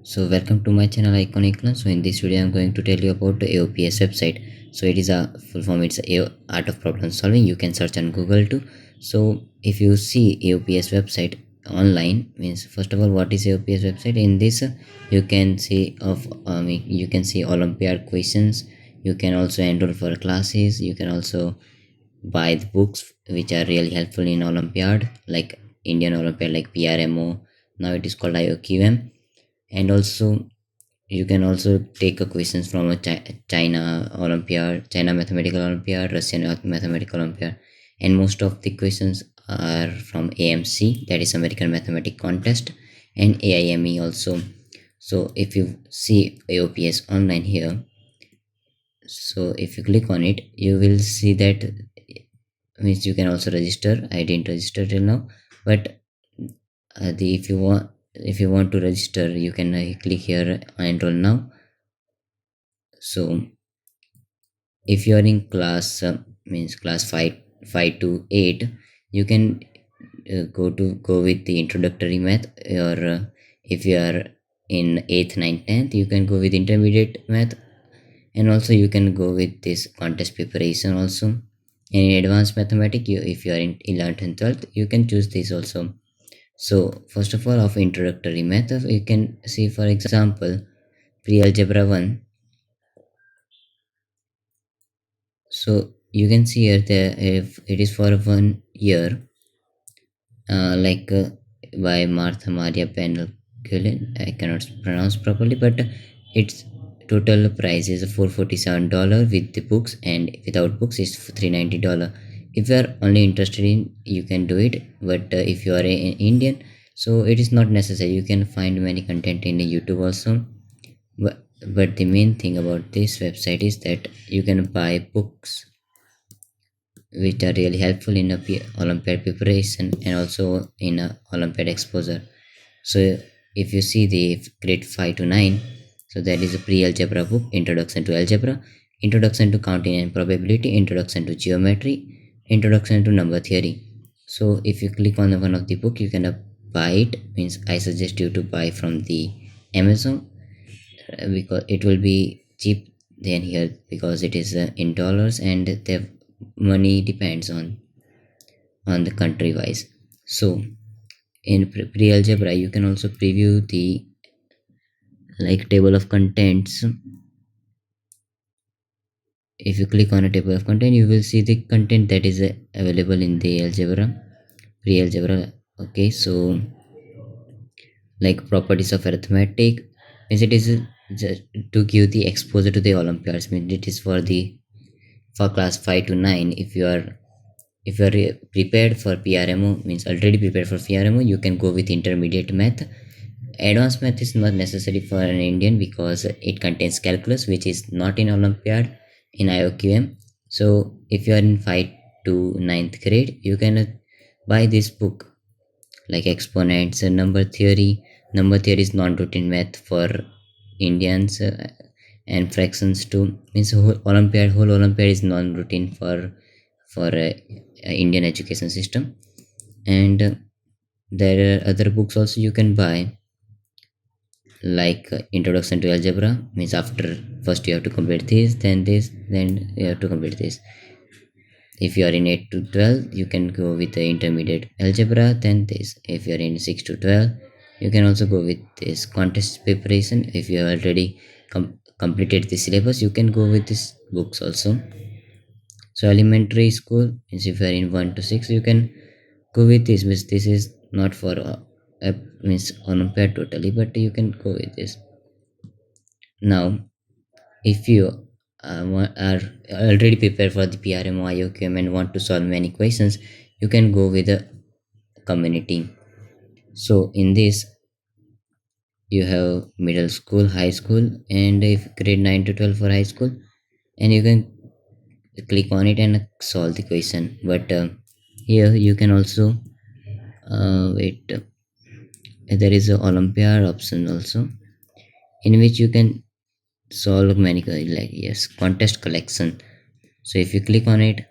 So welcome to my channel Iconic Learn. So in this video I'm going to tell you about the AOPS website. So it is a full form, it's art of problem solving. You can search on Google too. So if you see AOPS website online, means first of all what is AOPS website? In this you can see you can see Olympiad questions. You can also enroll for classes. You can also buy the books which are really helpful in Olympiad, like Indian Olympiad, like PRMO. Now it is called IOQM. And also you can also take a questions from a China Olympiad, China Mathematical Olympiad, Russian Mathematical Olympiad, and most of the questions are from AMC, that is American Mathematics Contest, and AIME also. So if you see AOPS online here, so if you click on it, you will see that means you can also register. I didn't register till now, but the if you want to register, you can click here enroll now. So if you are in class means class 5 to 8, you can go with the introductory math, or if you are in 8th 9th 10th, you can go with intermediate math, and also you can go with this contest preparation also. And in advanced mathematics, if you are in 11th and 12th, you can choose this also. So first of all, of introductory math, you can see, for example, pre-algebra 1. So you can see here that if it is for 1 year, like by Martha Maria Penelculin, I cannot pronounce properly, but its total price is $447 with the books, and without books is $390. If you are only interested in, you can do it, but if you are an Indian, so it is not necessary. You can find many content in YouTube also, but the main thing about this website is that you can buy books which are really helpful in a Olympiad preparation and also in a Olympiad exposure. So if you see the grade 5 to 9, so that is a pre-algebra book, Introduction to Algebra, Introduction to Counting and Probability, Introduction to Geometry, Introduction to Number Theory. So if you click on the one of the book, you can buy it. Means I suggest you to buy from the Amazon, because it will be cheap than here, because it is in dollars, and the money depends on the country wise. So in pre-algebra, you can also preview the like table of contents. If you click on a table of content, you will see the content that is available in the algebra, pre-algebra. Okay, so like properties of arithmetic, means it is just to give the exposure to the Olympiads. Means it is for class 5 to 9. If you are prepared for PRMO, means already prepared for PRMO, you can go with intermediate math. Advanced math is not necessary for an Indian, because it contains calculus, which is not in Olympiad, in IOQM. So if you are in 5 to 9th grade, you can buy this book, like exponents and number theory. Number theory is non-routine math for Indians, and fractions too. Means whole Olympiad is non-routine for Indian education system. And there are other books also you can buy, like introduction to algebra. Means after first you have to complete this, then you have to complete this. If you are in 8 to 12, you can go with the intermediate algebra, then this. If you are in 6 to 12, you can also go with this contest preparation. If you have already completed the syllabus, you can go with these books also. So elementary school means if you are in 1 to 6, you can go with this. Means this is not for means Olympiad totally, but you can go with this. Now if you are already prepared for the PRMO IOQM and want to solve many questions, you can go with the community. So in this, you have middle school, high school, and if grade 9 to 12 for high school, and you can click on it and solve the question. But here you can also wait. There is a Olympiad option also, in which you can solve many, like yes, contest collection. So if you click on it,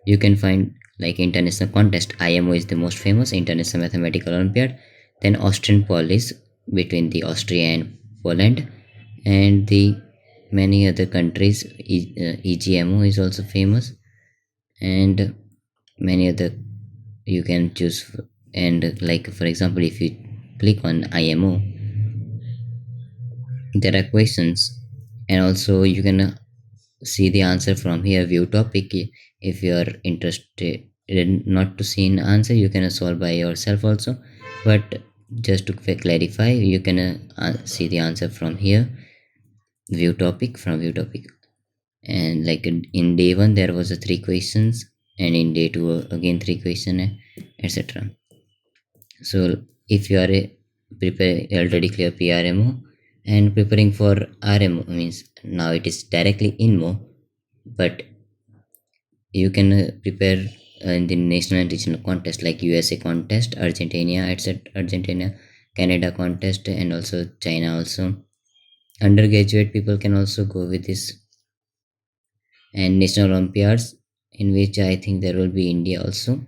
you can find like international contest. IMO is the most famous, International Mathematical Olympiad. Then Austin Police, between the Austria and Poland, and the many other countries. EGMO is also famous, and many other you can choose. And like for example, if you click on IMO, there are questions, and also you can see the answer from here. View topic. If you are interested not to see an answer, you can solve by yourself also, but just to clarify, you can see the answer from here. View topic, from view topic. And like in day one there was a three questions, and in day two again three question, etc. So if you are prepare already clear PRMO and preparing for RMO, means now it is directly in Mo, but you can prepare in the national and regional contest like USA contest, Argentina, etc. Argentina, Canada contest, and also China also. Undergraduate people can also go with this. And national olympiads, in which I think there will be India also.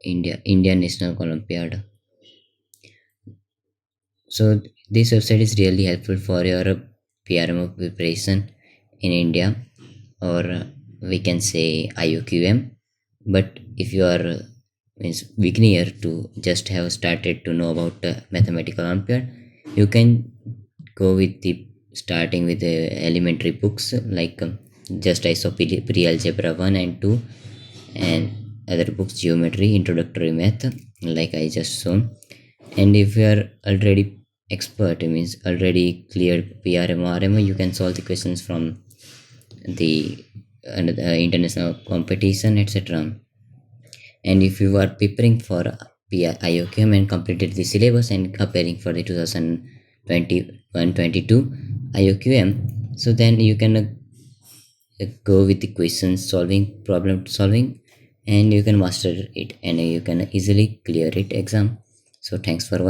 India National Olympiad. So this website is really helpful for your PRMO preparation in India, or we can say IOQM. But if you are means beginner to just have started to know about mathematical olympiad, you can go with the starting with the elementary books like just I saw pre-algebra 1 and 2, and other books geometry, introductory math, like I just shown. And if you are already expert, means already cleared PRMO RMO, you can solve the questions from the international competition, etc. And if you are preparing for IOQM and completed the syllabus and preparing for the 2021-22 IOQM, so then you can go with the questions solving, problem solving, and you can master it, and you can easily clear it exam. So thanks for watching.